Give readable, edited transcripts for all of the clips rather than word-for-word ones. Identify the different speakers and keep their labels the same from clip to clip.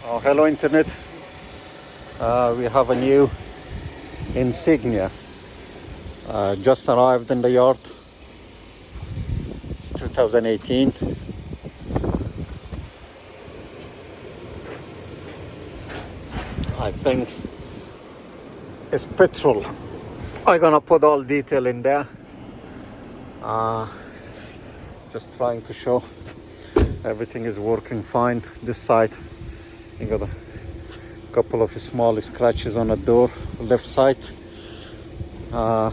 Speaker 1: Oh, hello internet. We have a new Insignia just arrived in the yard. It's 2018. I think it's Petrol. I'm gonna put all detail in there. Just trying to show everything is working fine. This side you got a couple of small scratches on the door, left side, and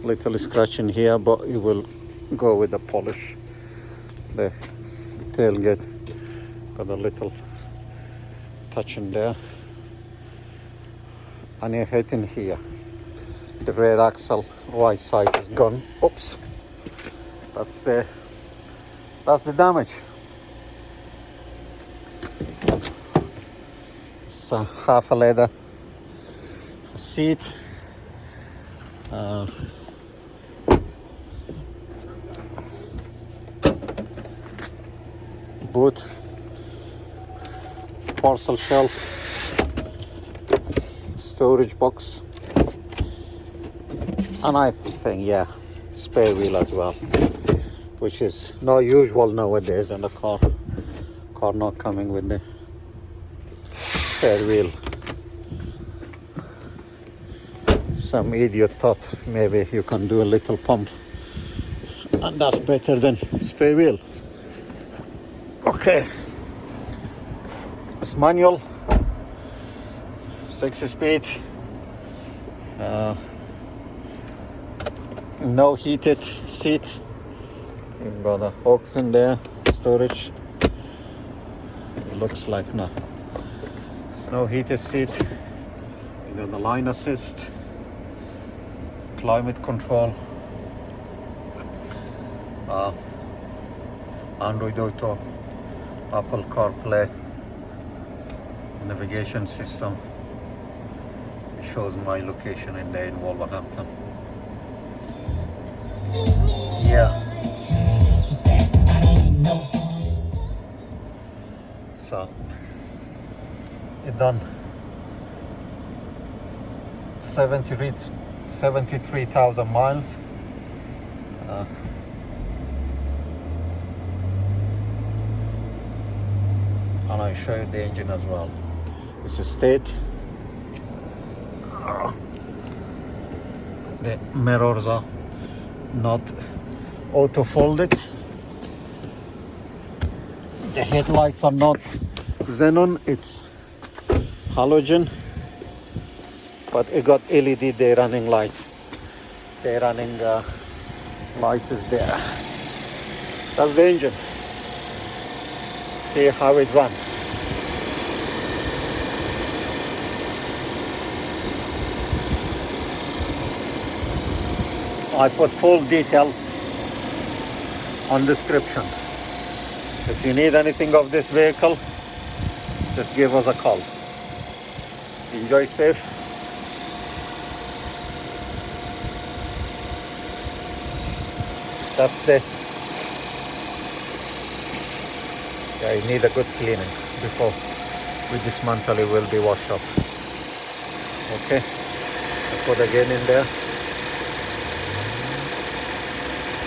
Speaker 1: little scratch in here, but it will go with the polish. The tailgate got a little touch in there, and you hit in here. The rear axle right side is gone. Oops, that's the damage. It's half a leather seat. Boot, parcel shelf, storage box, and I think, yeah, spare wheel as well, which is not usual nowadays in the car not coming with the spare wheel. Some idiot thought maybe you can do a little pump, and that's better than spare wheel. Okay, it's manual, 6-speed, no heated seat. You've got the aux in there, storage. It looks like no. It's no heated seat. You got the line assist, climate control, Android Auto, Apple CarPlay, navigation system. It shows my location in there in Wolverhampton. Yeah. So it done 73,000 miles. And I'll show you the engine as well. It's a state. The mirrors are not auto folded. The headlights are not xenon, it's halogen, but it got LED day running light. Day running light is there. That's the engine. See how it runs. I put full details on description. If you need anything of this vehicle, just give us a call. Enjoy safe. That's the, yeah, you need a good cleaning before we dismantle it, will be washed up. Okay, I put again in there.